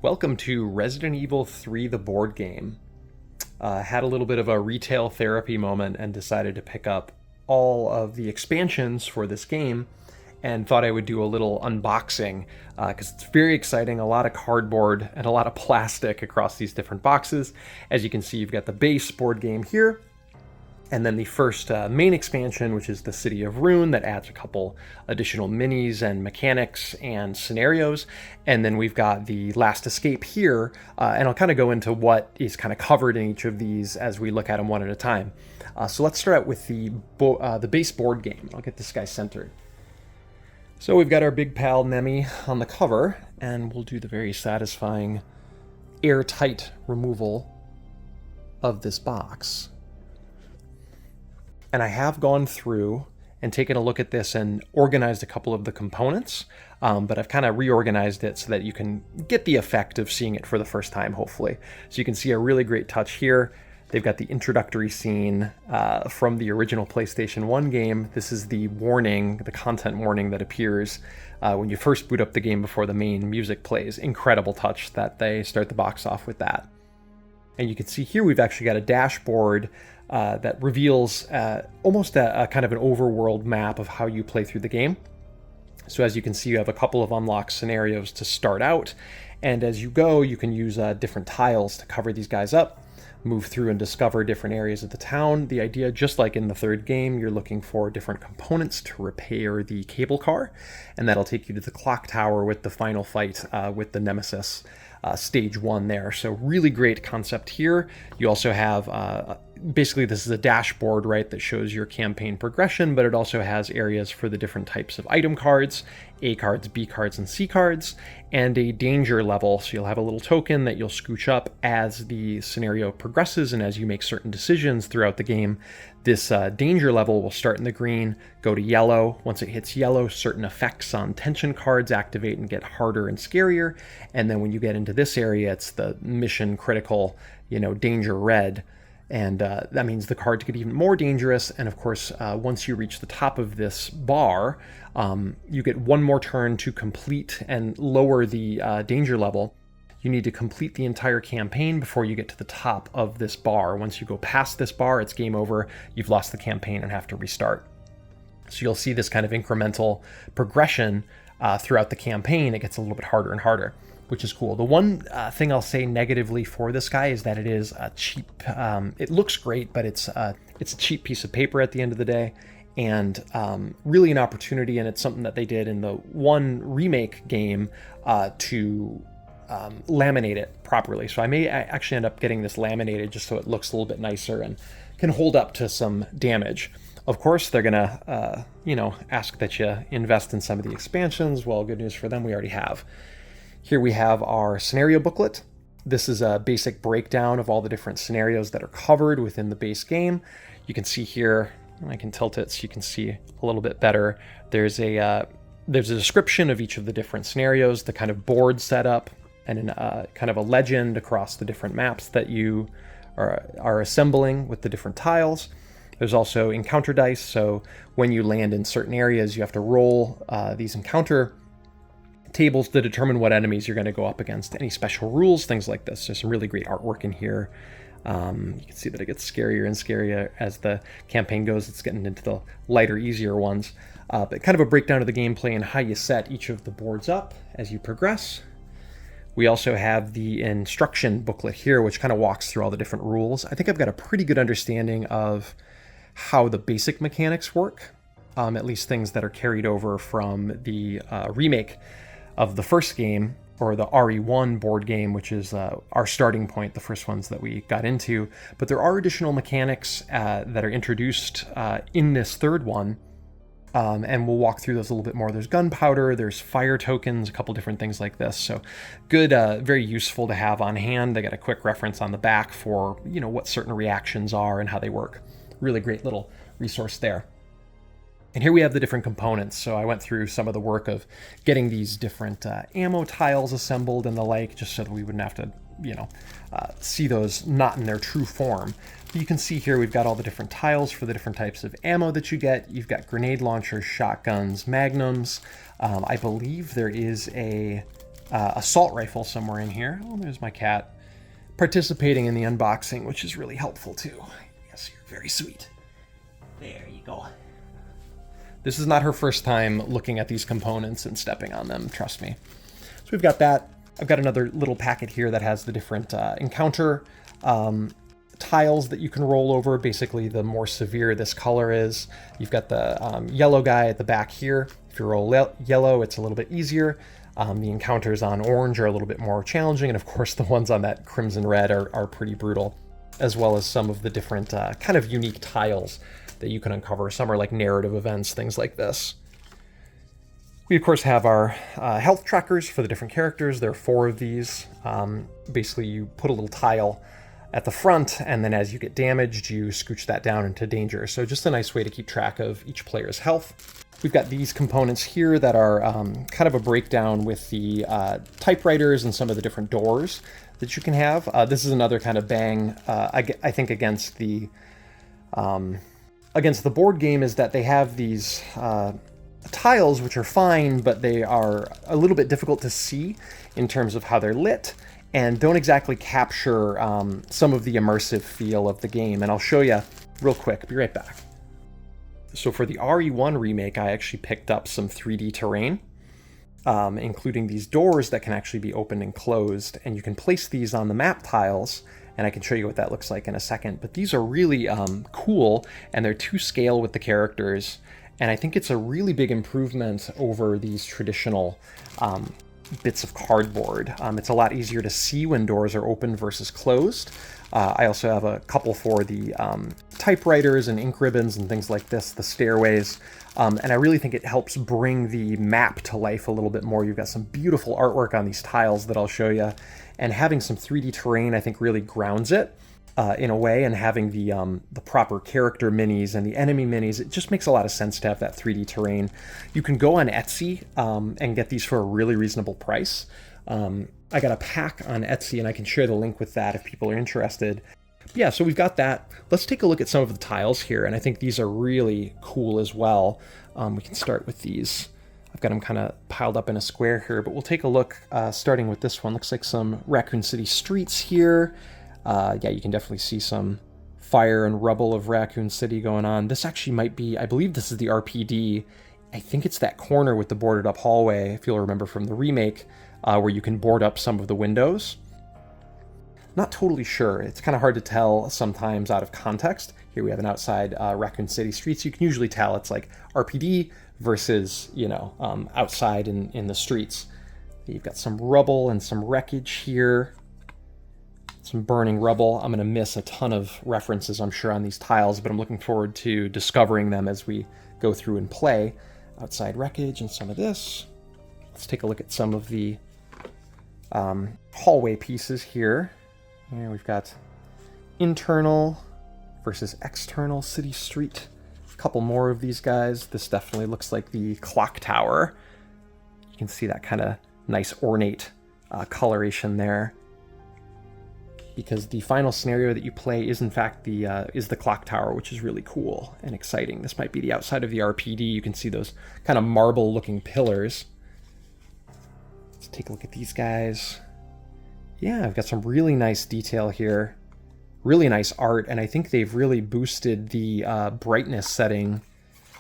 Welcome to Resident Evil 3, the board game. Had a little bit of a retail therapy moment and decided to pick up all of the expansions for this game and thought I would do a little unboxing because it's very exciting. A lot of cardboard and a lot of plastic across these different boxes. As you can see, you've got the base board game here, and then the first main expansion, which is the City of Ruin, that adds a couple additional minis and mechanics and scenarios. And then we've got the Last Escape here, and I'll kind of go into what is kind of covered in each of these as we look at them one at a time. So let's start out with the base board game. I'll get this guy centered. So we've got our big pal Nemi on the cover, and we'll do the very satisfying airtight removal of this box. And I have gone through and taken a look at this and organized a couple of the components, but I've kind of reorganized it so that you can get the effect of seeing it for the first time, hopefully. So you can see a really great touch here. They've got the introductory scene from the original PlayStation 1 game. This is the warning, the content warning that appears when you first boot up the game before the main music plays. Incredible touch that they start the box off with that. And you can see here we've actually got a dashboard that reveals almost a kind of an overworld map of how you play through the game. So as you can see, you have a couple of unlocked scenarios to start out, and as you go, you can use different tiles to cover these guys up, move through and discover different areas of the town. The idea, just like in the third game, you're looking for different components to repair the cable car, and that'll take you to the clock tower with the final fight with the Nemesis. Stage 1 there. So really great concept here. You also have basically this is a dashboard, right, that shows your campaign progression, but it also has areas for the different types of item cards, A cards, B cards, and C cards, and a danger level. So you'll have a little token that you'll scooch up as the scenario progresses and as you make certain decisions throughout the game. This danger level will start in the green, go to yellow. Once it hits yellow, certain effects on tension cards activate and get harder and scarier. And then when you get into this area, it's the mission critical, danger red. And that means the cards get even more dangerous. And of course, once you reach the top of this bar, you get one more turn to complete and lower the danger level. You need to complete the entire campaign before you get to the top of this bar. Once you go past this bar, it's game over. You've lost the campaign and have to restart. So you'll see this kind of incremental progression throughout the campaign. It gets a little bit harder and harder, which is cool. The one thing I'll say negatively for this guy is that it is a cheap, it looks great, but it's a cheap piece of paper at the end of the day, and really an opportunity, and it's something that they did in the one remake game to laminate it properly. So I may actually end up getting this laminated just so it looks a little bit nicer and can hold up to some damage. Of course, they're gonna, ask that you invest in some of the expansions. Well, good news for them, we already have. Here we have our scenario booklet. This is a basic breakdown of all the different scenarios that are covered within the base game. You can see here, I can tilt it so you can see a little bit better. There's a description of each of the different scenarios, the kind of board setup, and kind of a legend across the different maps that you are assembling with the different tiles. There's also encounter dice, so when you land in certain areas, you have to roll these encounter tables to determine what enemies you're going to go up against, any special rules, things like this. There's some really great artwork in here. You can see that it gets scarier and scarier as the campaign goes. It's getting into the lighter, easier ones. But kind of a breakdown of the gameplay and how you set each of the boards up as you progress. We also have the instruction booklet here, which kind of walks through all the different rules. I think I've got a pretty good understanding of how the basic mechanics work, at least things that are carried over from the remake of the first game, or the RE1 board game, which is our starting point, the first ones that we got into. But there are additional mechanics that are introduced in this third one, and we'll walk through those a little bit more. There's gunpowder, there's fire tokens, a couple different things like this. So good, very useful to have on hand. They got a quick reference on the back for, what certain reactions are and how they work. Really great little resource there. And here we have the different components. So I went through some of the work of getting these different ammo tiles assembled and the like, just so that we wouldn't have to, see those not in their true form. But you can see here we've got all the different tiles for the different types of ammo that you get. You've got grenade launchers, shotguns, magnums. I believe there is a assault rifle somewhere in here. Oh, there's my cat participating in the unboxing, which is really helpful too. Yes, you're very sweet. There you go. This is not her first time looking at these components and stepping on them, trust me. So we've got that. I've got another little packet here that has the different encounter tiles that you can roll over. Basically, the more severe this color is. You've got the yellow guy at the back here. If you roll yellow, it's a little bit easier. The encounters on orange are a little bit more challenging, and of course the ones on that crimson red are pretty brutal, as well as some of the different kind of unique tiles that you can uncover. Some are like narrative events, things like this. We of course have our health trackers for the different characters. There are 4 of these. Basically you put a little tile at the front, and then as you get damaged, you scooch that down into danger. So just a nice way to keep track of each player's health. We've got these components here that are kind of a breakdown with the typewriters and some of the different doors that you can have. This is another kind of bang, I think, against the board game, is that they have these tiles which are fine, but they are a little bit difficult to see in terms of how they're lit, and don't exactly capture some of the immersive feel of the game. And I'll show you real quick. Be right back. So for the RE1 remake, I actually picked up some 3D terrain, including these doors that can actually be opened and closed, and you can place these on the map tiles, and I can show you what that looks like in a second. But these are really cool, and they're to scale with the characters, and I think it's a really big improvement over these traditional bits of cardboard. It's a lot easier to see when doors are open versus closed. I also have a couple for the typewriters and ink ribbons and things like this, the stairways, and I really think it helps bring the map to life a little bit more. You've got some beautiful artwork on these tiles that I'll show you, and having some 3D terrain I think really grounds it in a way, and having the proper character minis and the enemy minis, it just makes a lot of sense to have that 3D terrain. You can go on Etsy and get these for a really reasonable price. I got a pack on Etsy, and I can share the link with that if people are interested. But yeah, so we've got that. Let's take a look at some of the tiles here, and I think these are really cool as well. We can start with these. I've got them kind of piled up in a square here, but we'll take a look starting with this one. Looks like some Raccoon City streets here. Yeah, you can definitely see some fire and rubble of Raccoon City going on. This actually might be, I believe this is the RPD. I think it's that corner with the boarded up hallway, if you'll remember from the remake, where you can board up some of the windows. Not totally sure. It's kind of hard to tell sometimes out of context. Here we have an outside Raccoon City streets. You can usually tell it's like RPD versus, you know, outside in the streets. You've got some rubble and some wreckage here. Some burning rubble. I'm going to miss a ton of references, I'm sure, on these tiles, but I'm looking forward to discovering them as we go through and play. Outside wreckage and some of this. Let's take a look at some of the hallway pieces here. Here we've got internal versus external city street. A couple more of these guys. This definitely looks like the clock tower. You can see that kind of nice ornate coloration there, because the final scenario that you play is in fact the clock tower, which is really cool and exciting. This might be the outside of the RPD. You can see those kind of marble looking pillars. Let's take a look at these guys. Yeah, I've got some really nice detail here. Really nice art, and I think they've really boosted the brightness setting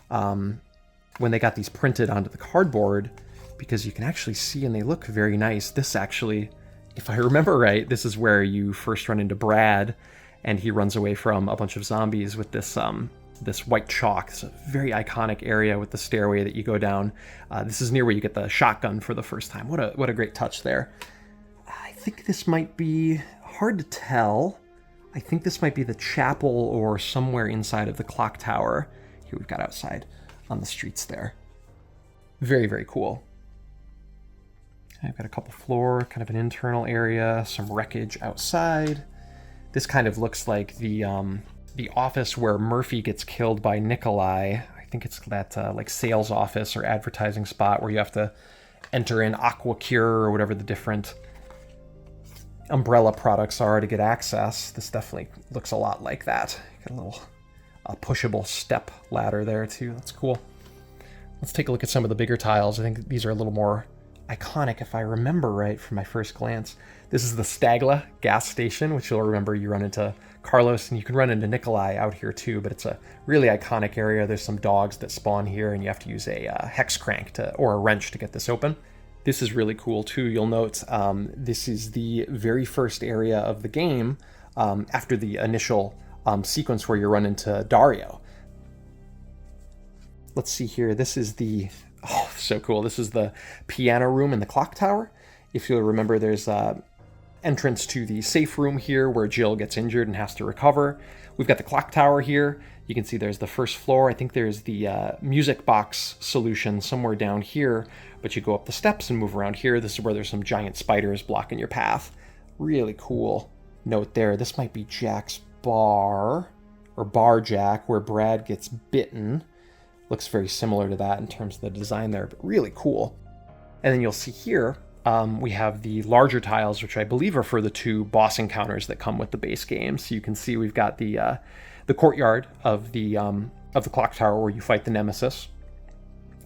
when they got these printed onto the cardboard, because you can actually see, and they look very nice. This actually, if I remember right, this is where you first run into Brad, and he runs away from a bunch of zombies with this this white chalk. It's a very iconic area with the stairway that you go down. This is near where you get the shotgun for the first time. What a great touch there. I think this might be hard to tell. I think this might be the chapel or somewhere inside of the clock tower. Here we've got outside on the streets there. Very, very cool. I've got a couple floor, kind of an internal area, some wreckage outside. This kind of looks like the office where Murphy gets killed by Nikolai. I think it's that like sales office or advertising spot where you have to enter in AquaCure or whatever the different umbrella products are to get access. This definitely looks a lot like that. Got a little pushable step ladder there too. That's cool. Let's take a look at some of the bigger tiles. I think these are a little more iconic if I remember right from my first glance. This is the Stagla gas station, which you'll remember you run into Carlos, and you can run into Nikolai out here too, but it's a really iconic area. There's some dogs that spawn here, and you have to use a hex crank or a wrench to get this open. This is really cool too. You'll note this is the very first area of the game after the initial sequence where you run into Dario. Let's see here. This is the, oh, so cool. This is the piano room in the clock tower. If you'll remember, there's entrance to the safe room here where Jill gets injured and has to recover. We've got the clock tower here. You can see there's the first floor. I think there's the music box solution somewhere down here, but you go up the steps and move around here. This is where there's some giant spiders blocking your path. Really cool. Note there, this might be Jack's bar, or Bar Jack, where Brad gets bitten. Looks very similar to that in terms of the design there, but really cool. And then you'll see here, we have the larger tiles, which I believe are for the 2 boss encounters that come with the base game. So you can see we've got the courtyard of the clock tower where you fight the Nemesis.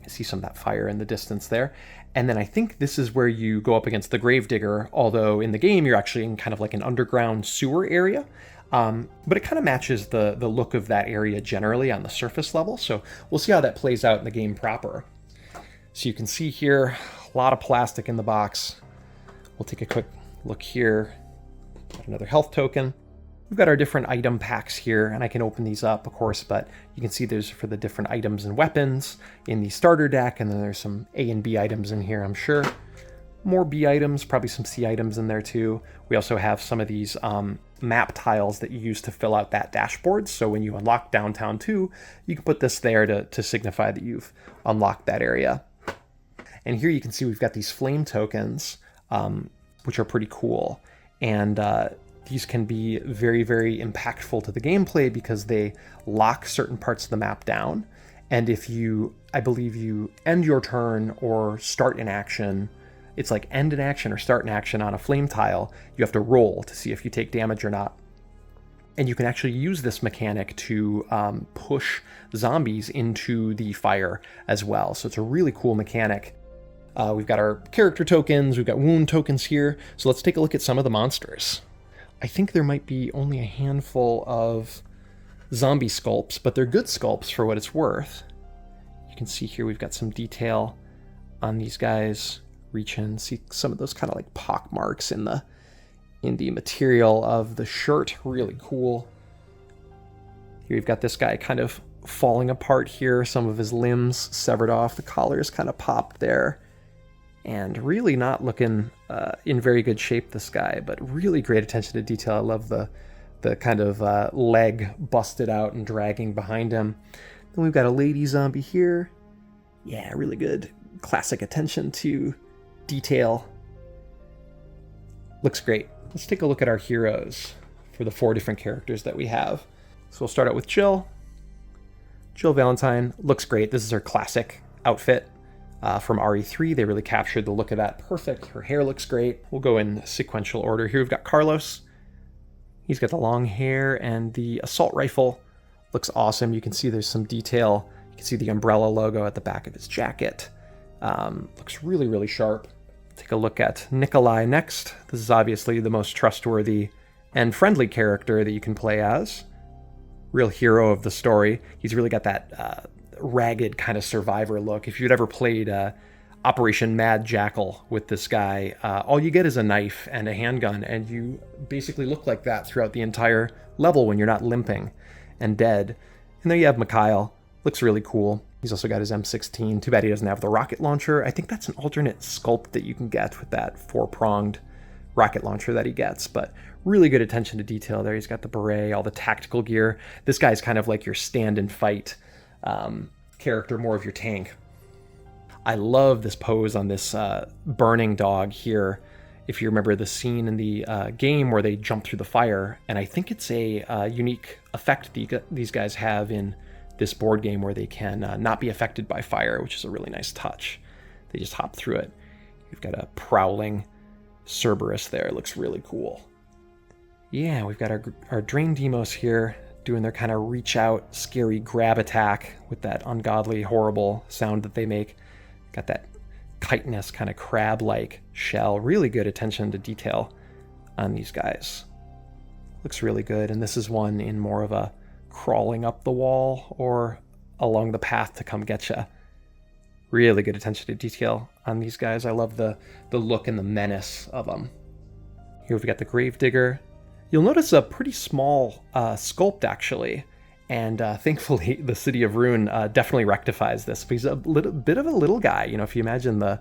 You see some of that fire in the distance there. And then I think this is where you go up against the Gravedigger, although in the game you're actually in kind of like an underground sewer area. But it kind of matches the look of that area generally on the surface level. So we'll see how that plays out in the game proper. So you can see here, a lot of plastic in the box. We'll take a quick look here. Got another health token. We've got our different item packs here, and I can open these up, of course, but you can see there's for the different items and weapons in the starter deck, and then there's some A and B items in here, I'm sure. More B items, probably some C items in there too. We also have some of these map tiles that you use to fill out that dashboard. So when you unlock Downtown 2, you can put this there to signify that you've unlocked that area. And here you can see we've got these flame tokens, which are pretty cool. And these can be very, very impactful to the gameplay because they lock certain parts of the map down. And if you, I believe you end your turn or start an action, it's like end an action or start an action on a flame tile, you have to roll to see if you take damage or not. And you can actually use this mechanic to push zombies into the fire as well. So it's a really cool mechanic. We've got our character tokens, we've got wound tokens here. So let's take a look at some of the monsters. I think there might be only a handful of zombie sculpts, but they're good sculpts for what it's worth. You can see here we've got some detail on these guys. Reach in, see some of those kind of like pock marks in the material of the shirt. Really cool. Here you've got this guy kind of falling apart here. Some of his limbs severed off. The collar is kind of popped there. And really not looking in very good shape, this guy, but really great attention to detail. I love the kind of leg busted out and dragging behind him. Then we've got a lady zombie here. Yeah, really good classic attention to detail. Looks great. Let's take a look at our heroes for the 4 different characters that we have. So we'll start out with Jill. Jill Valentine looks great. This is her classic outfit from RE3. They really captured the look of that perfect. Her hair looks great. We'll go in sequential order. Here we've got Carlos. He's got the long hair and the assault rifle. Looks awesome. You can see there's some detail. You can see the umbrella logo at the back of his jacket. Looks really, really sharp. Take a look at Nikolai next. This is obviously the most trustworthy and friendly character that you can play as. Real hero of the story. He's really got that ragged kind of survivor look. If you'd ever played Operation Mad Jackal with this guy, all you get is a knife and a handgun, and you basically look like that throughout the entire level when you're not limping and dead. And there you have Mikhail. Looks really cool. He's also got his M16. Too bad he doesn't have the rocket launcher. I think that's an alternate sculpt that you can get with that 4-pronged rocket launcher that he gets, but really good attention to detail there. He's got the beret, all the tactical gear. This guy's kind of like your stand and fight character, more of your tank. I love this pose on this burning dog here. If you remember the scene in the game where they jump through the fire, and I think it's a unique effect these guys have in this board game where they can not be affected by fire, which is a really nice touch. They just hop through it. You've got a prowling Cerberus there. It looks really cool. Yeah, we've got our Drain Demos here doing their kind of reach out, scary grab attack with that ungodly, horrible sound that they make. Got that chitinous kind of crab-like shell. Really good attention to detail on these guys. Looks really good. And this is one in more of a crawling up the wall or along the path to come get you. Really good attention to detail on these guys. I love the look and the menace of them. Here we've got the Gravedigger. You'll notice a pretty small sculpt, actually. And thankfully, the City of Ruin definitely rectifies this. But he's a bit of a little guy. You know, if you imagine the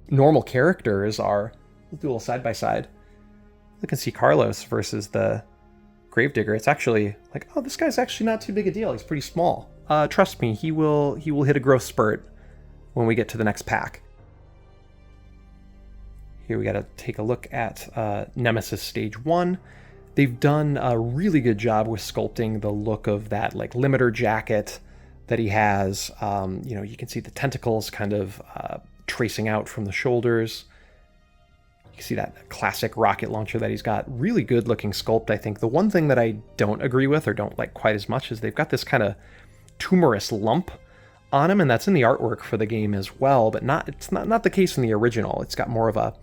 normal characters are... Let's do a little side-by-side. Look and see Carlos versus the Gravedigger. It's actually like, oh, this guy's actually not too big a deal. He's pretty small. Trust me, he will hit a growth spurt when we get to the next pack. Here we got to take a look at Nemesis Stage 1. They've done a really good job with sculpting the look of that like limiter jacket that he has. You know, you can see the tentacles kind of tracing out from the shoulders. You can see that classic rocket launcher that he's got. Really good looking sculpt, I think. The one thing that I don't agree with or don't like quite as much is they've got this kind of tumorous lump on him, and that's in the artwork for the game as well, but it's not the case in the original. It's got more of a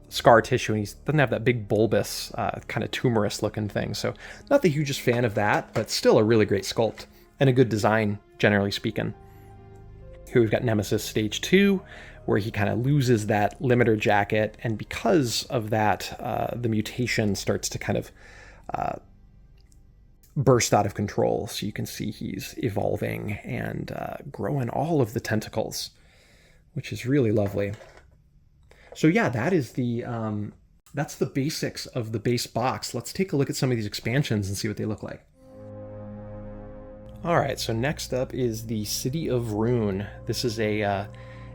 scar tissue, and he doesn't have that big bulbous kind of tumorous looking thing. So not the hugest fan of that, but still a really great sculpt and a good design, generally speaking. Here we've got Nemesis Stage 2, where he kind of loses that limiter jacket, and because of that, the mutation starts to kind of burst out of control. So you can see he's evolving and growing all of the tentacles, which is really lovely. So yeah, that is that's the basics of the base box. Let's take a look at some of these expansions and see what they look like. All right, so next up is the City of Ruin. This is a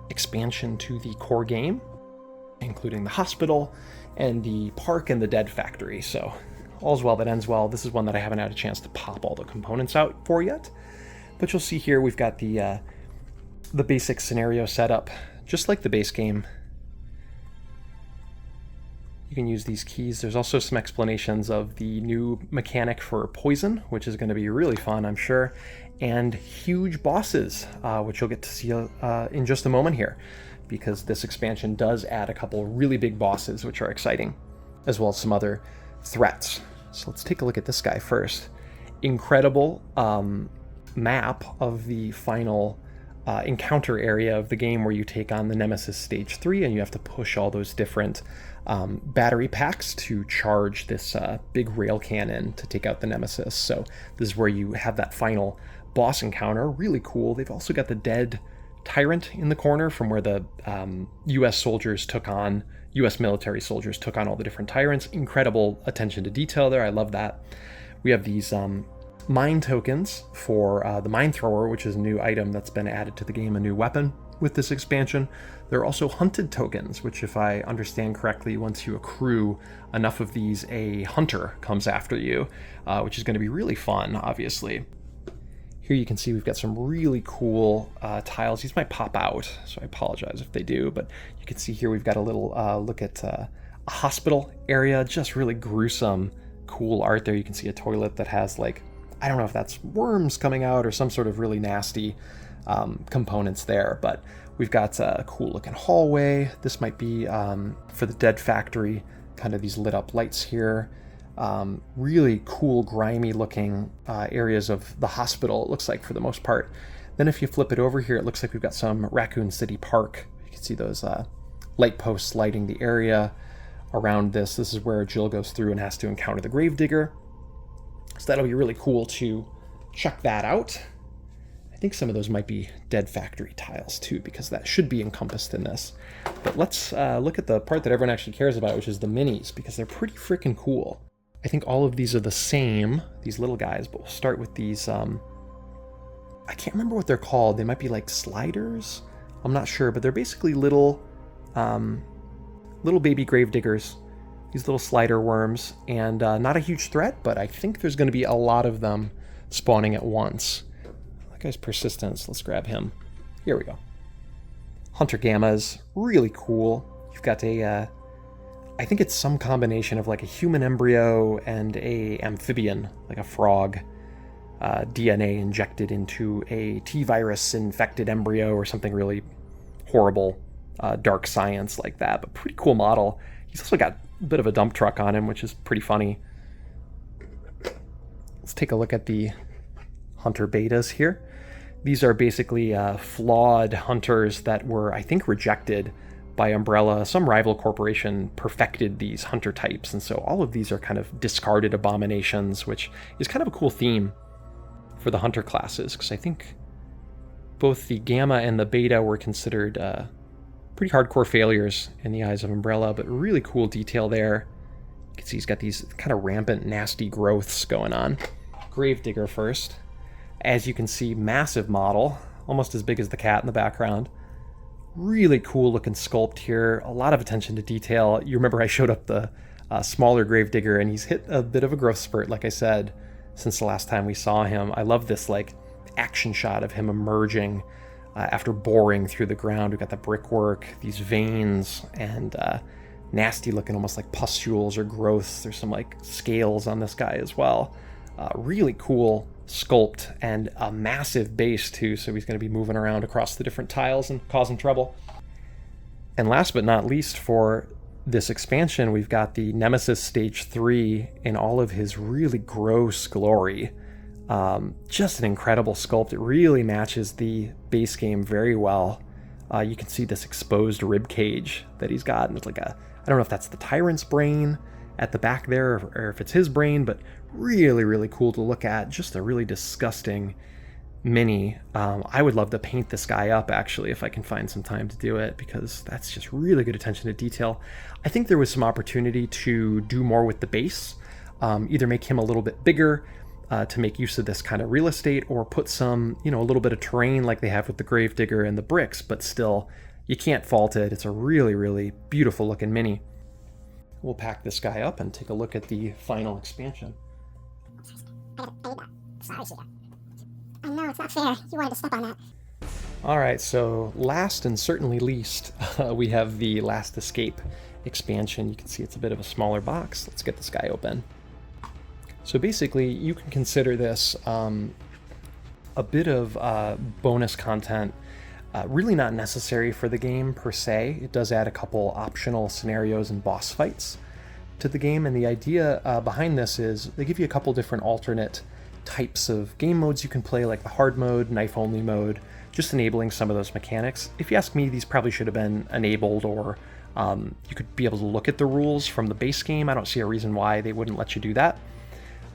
expansion to the core game, including the hospital and the park and the dead factory. So all's well that ends well. This is one that I haven't had a chance to pop all the components out for yet, but you'll see here we've got the basic scenario setup, just like the base game. You can use these keys. There's also some explanations of the new mechanic for poison, which is going to be really fun, I'm sure, and huge bosses, which you'll get to see in just a moment here, because this expansion does add a couple really big bosses, which are exciting, as well as some other threats. So let's take a look at this guy first. Incredible map of the final encounter area of the game, where you take on the Nemesis Stage 3, and you have to push all those different battery packs to charge this big rail cannon to take out the Nemesis. So this is where you have that final boss encounter. Really cool. They've also got the dead tyrant in the corner from where the US military soldiers took on all the different tyrants. Incredible attention to detail there. I love that. We have these mine tokens for the mine thrower, which is a new item that's been added to the game, a new weapon with this expansion. There are also hunted tokens, which, if I understand correctly, once you accrue enough of these, a hunter comes after you, which is going to be really fun, obviously. Here you can see we've got some really cool tiles. These might pop out, so I apologize if they do, but you can see here we've got a little look at a hospital area. Just really gruesome, cool art there. You can see a toilet that has, like, I don't know if that's worms coming out or some sort of really nasty components there, but we've got a cool looking hallway. This might be for the dead factory, kind of these lit up lights here. Really cool, grimy looking areas of the hospital, it looks like, for the most part. Then if you flip it over here, it looks like we've got some Raccoon City Park. You can see those light posts lighting the area around this. This is where Jill goes through and has to encounter the Gravedigger. So that'll be really cool to check that out. I think some of those might be dead factory tiles too, because that should be encompassed in this. But let's look at the part that everyone actually cares about, which is the minis, because they're pretty freaking cool. I think all of these are the same, these little guys, but we'll start with these, I can't remember what they're called. They might be like sliders. I'm not sure, but they're basically little baby gravediggers. These little slider worms, and not a huge threat, but I think there's going to be a lot of them spawning at once. That guy's persistence. Let's grab him. Here we go. Hunter Gammas, really cool. You've got a, I think it's some combination of like a human embryo and a amphibian, like a frog, DNA injected into a T-virus infected embryo or something really horrible dark science like that, but pretty cool model. He's also got a bit of a dump truck on him, which is pretty funny. Let's take a look at the hunter betas here. These are basically flawed hunters that were, I think, rejected by Umbrella. Some rival corporation perfected these hunter types, and so all of these are kind of discarded abominations, which is kind of a cool theme for the hunter classes, because I think both the Gamma and the Beta were considered pretty hardcore failures in the eyes of Umbrella, but really cool detail there. You can see he's got these kind of rampant, nasty growths going on. Gravedigger first. As you can see, massive model, almost as big as the cat in the background. Really cool looking sculpt here, a lot of attention to detail. You remember I showed up the smaller Gravedigger, and he's hit a bit of a growth spurt, like I said, since the last time we saw him. I love this like action shot of him emerging after boring through the ground. We've got the brickwork, these veins, and nasty looking, almost like pustules or growths. There's some like scales on this guy as well. Really cool sculpt, and a massive base too, so he's going to be moving around across the different tiles and causing trouble. And last but not least, for this expansion, we've got the Nemesis Stage 3 in all of his really gross glory. Just an incredible sculpt. It really matches the base game very well. You can see this exposed rib cage that he's got, and it's like I don't know if that's the Tyrant's brain at the back there, or if it's his brain, but really, really cool to look at. Just a really disgusting mini. I would love to paint this guy up, actually, if I can find some time to do it, because that's just really good attention to detail. I think there was some opportunity to do more with the base, either make him a little bit bigger to make use of this kind of real estate, or put some, a little bit of terrain like they have with the Gravedigger and the bricks, but still, you can't fault it. It's a really, really beautiful looking mini. We'll pack this guy up and take a look at the final expansion. Sorry, Sheeta. I know, it's not fair. You wanted to step on that. All right, so last and certainly least, we have the Last Escape expansion. You can see it's a bit of a smaller box. Let's get this guy open. So basically, you can consider this a bit of bonus content. Really not necessary for the game per se. It does add a couple optional scenarios and boss fights to the game, and the idea behind this is they give you a couple different alternate types of game modes you can play, like the hard mode, knife-only mode, just enabling some of those mechanics. If you ask me, these probably should have been enabled, or you could be able to look at the rules from the base game. I don't see a reason why they wouldn't let you do that.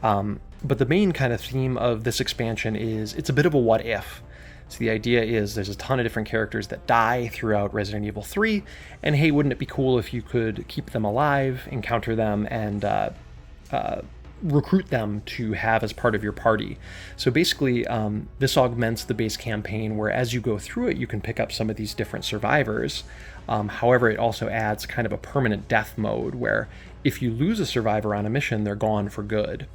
But the main kind of theme of this expansion is it's a bit of a what if. So the idea is there's a ton of different characters that die throughout Resident Evil 3, and hey, wouldn't it be cool if you could keep them alive, encounter them, and recruit them to have as part of your party. So basically, this augments the base campaign, where as you go through it, you can pick up some of these different survivors. However, it also adds kind of a permanent death mode, where if you lose a survivor on a mission, they're gone for good.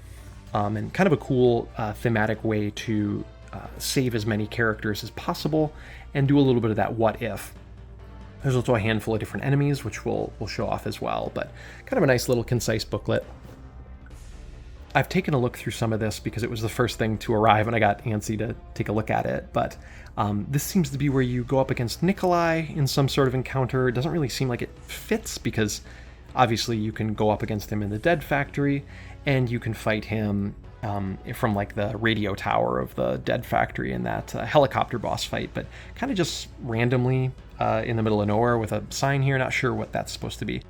And kind of a cool thematic way to save as many characters as possible and do a little bit of that what if. There's also a handful of different enemies, which we'll show off as well, but kind of a nice little concise booklet. I've taken a look through some of this because it was the first thing to arrive and I got antsy to take a look at it, but this seems to be where you go up against Nikolai in some sort of encounter. It doesn't really seem like it fits, because obviously you can go up against him in the Dead Factory, and you can fight him from like the radio tower of the Dead Factory in that helicopter boss fight, but kind of just randomly in the middle of nowhere with a sign here. Not sure what that's supposed to be.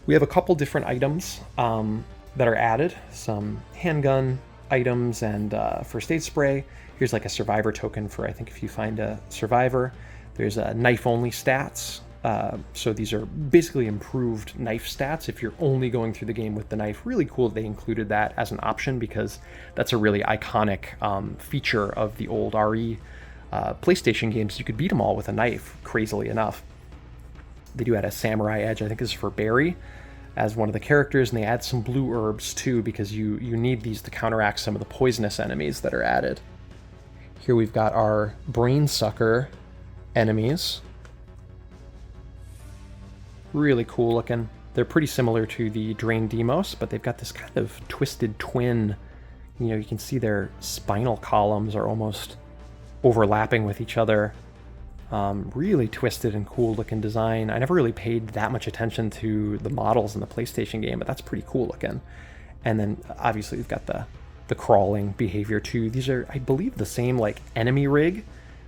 We have a couple different items that are added, some handgun items and first aid spray. Here's like a survivor token for, I think, if you find a survivor. There's knife-only stats. So these are basically improved knife stats if you're only going through the game with the knife. Really cool that they included that as an option, because that's a really iconic feature of the old RE PlayStation games. You could beat them all with a knife, crazily enough. They do add a samurai edge, I think this is for Barry, as one of the characters, and they add some blue herbs too, because you need these to counteract some of the poisonous enemies that are added. Here we've got our brain sucker enemies. Really cool looking. They're pretty similar to the Drain Demos, but they've got this kind of twisted twin. You can see their spinal columns are almost overlapping with each other. Really twisted and cool looking design. I never really paid that much attention to the models in the PlayStation game, but that's pretty cool looking. And then obviously we've got the crawling behavior too. These are, I believe, the same like enemy rig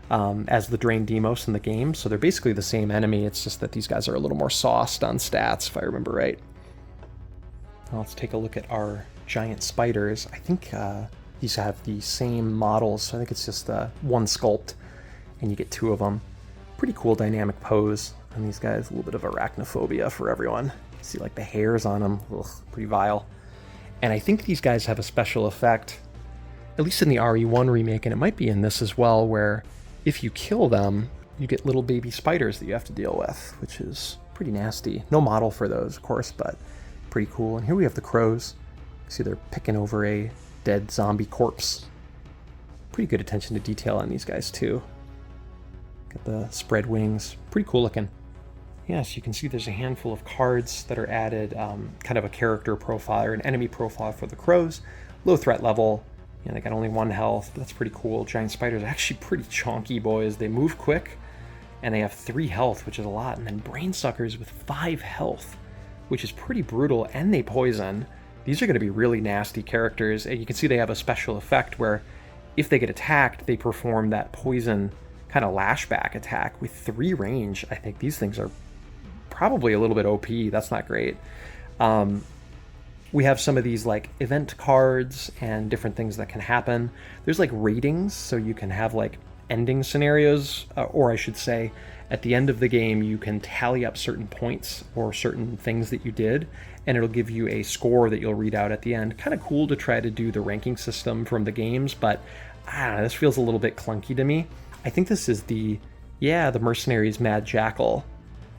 as the Drain Demos in the game. So they're basically the same enemy. It's just that these guys are a little more sauced on stats, if I remember right. Now let's take a look at our giant spiders. I think these have the same models. So I think it's just one sculpt, and you get 2 of them. Pretty cool dynamic pose on these guys. A little bit of arachnophobia for everyone. You see like the hairs on them. Ugh, pretty vile. And I think these guys have a special effect, at least in the RE1 remake, and it might be in this as well, where if you kill them, you get little baby spiders that you have to deal with, which is pretty nasty. No model for those, of course, but pretty cool. And here we have the crows. See, they're picking over a dead zombie corpse. Pretty good attention to detail on these guys too. Got the spread wings. Pretty cool looking. Yes, you can see there's a handful of cards that are added, kind of a character profile or an enemy profile for the crows. Low threat level. You know, they got only 1 health, but that's pretty cool. Giant spiders are actually pretty chonky boys. They move quick, and they have 3 health, which is a lot. And then brain suckers with 5 health, which is pretty brutal, and they poison. These are going to be really nasty characters, and you can see they have a special effect where if they get attacked, they perform that poison kind of lashback attack with 3 range. I think these things are probably a little bit OP. That's not great. We have some of these like event cards and different things that can happen. There's like ratings, so you can have like ending scenarios, or I should say, at the end of the game, you can tally up certain points or certain things that you did, and it'll give you a score that you'll read out at the end. Kind of cool to try to do the ranking system from the games, but I don't know, this feels a little bit clunky to me. I think this is the Mercenaries Mad Jackal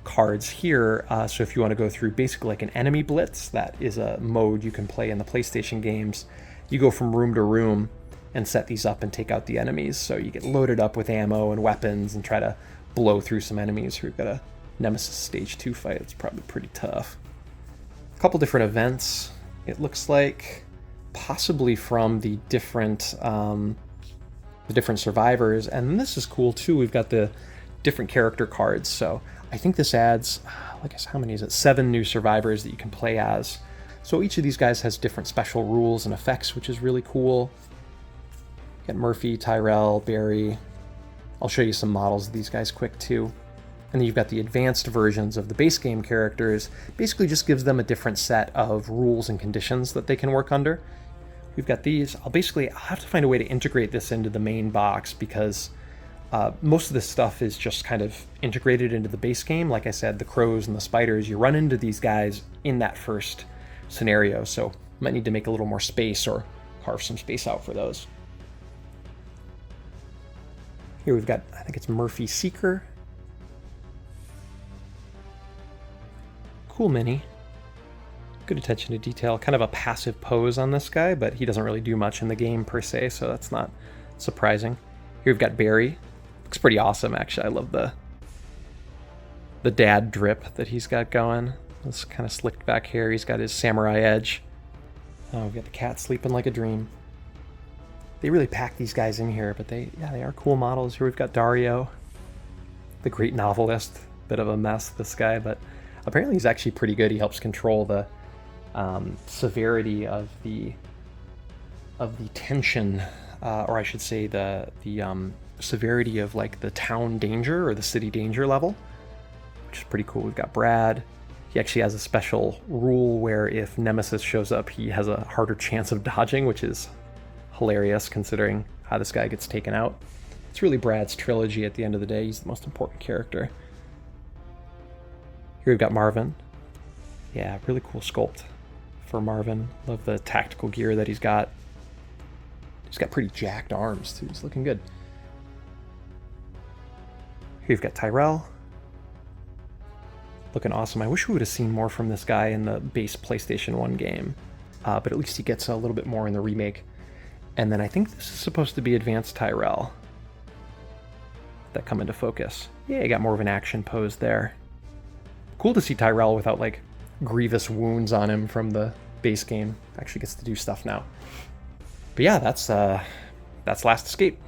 cards here. So if you want to go through basically like an enemy blitz, that is a mode you can play in the PlayStation games. You go from room to room and set these up and take out the enemies. So you get loaded up with ammo and weapons and try to blow through some enemies. We've got a Nemesis Stage 2 fight. It's probably pretty tough. A couple different events, it looks like, possibly from the different survivors. And this is cool too. We've got the different character cards. So I think this adds, I guess, how many is it? 7 new survivors that you can play as. So each of these guys has different special rules and effects, which is really cool. Got Murphy, Tyrell, Barry. I'll show you some models of these guys quick too. And then you've got the advanced versions of the base game characters. Basically just gives them a different set of rules and conditions that they can work under. We've got these. I'll have to find a way to integrate this into the main box, because most of this stuff is just kind of integrated into the base game. Like I said, the crows and the spiders, you run into these guys in that first scenario, so might need to make a little more space or carve some space out for those. Here we've got, I think it's Murphy Seeker. Cool mini. Good attention to detail. Kind of a passive pose on this guy, but he doesn't really do much in the game per se, so that's not surprising. Here we've got Barry. Looks pretty awesome, actually. I love the dad drip that he's got going. This kind of slicked back hair. He's got his samurai edge. Oh, we've got the cat sleeping like a dream. They really pack these guys in here, but they are cool models. Here we've got Dario, the great novelist. Bit of a mess, this guy, but apparently he's actually pretty good. He helps control the severity of the tension, or I should say the severity of like the town danger or the city danger level, which is pretty cool. We've got Brad. He actually has a special rule where if Nemesis shows up, he has a harder chance of dodging, which is hilarious considering how this guy gets taken out. It's really Brad's trilogy at the end of the day. He's the most important character. Here we've got Marvin. Yeah, really cool sculpt for Marvin. Love the tactical gear that he's got. He's got pretty jacked arms too. He's looking good. Here you've got Tyrell. Looking awesome. I wish we would have seen more from this guy in the base PlayStation 1 game. But at least he gets a little bit more in the remake. And then I think this is supposed to be Advanced Tyrell that come into focus. Yeah, you got more of an action pose there. Cool to see Tyrell without like grievous wounds on him from the base game. Actually gets to do stuff now. But yeah, that's Last Escape.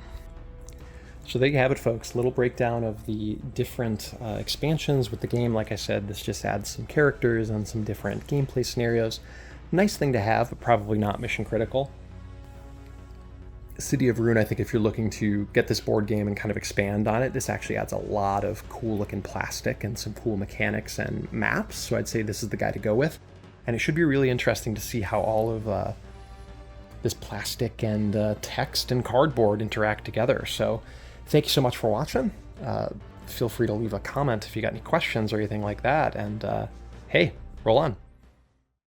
So there you have it, folks. Little breakdown of the different expansions with the game. Like I said, this just adds some characters and some different gameplay scenarios. Nice thing to have, but probably not mission critical. City of Ruin, I think if you're looking to get this board game and kind of expand on it, this actually adds a lot of cool looking plastic and some cool mechanics and maps. So I'd say this is the guy to go with. And it should be really interesting to see how all of this plastic and text and cardboard interact together. So thank you so much for watching. Feel free to leave a comment if you got any questions or anything like that. And hey, roll on.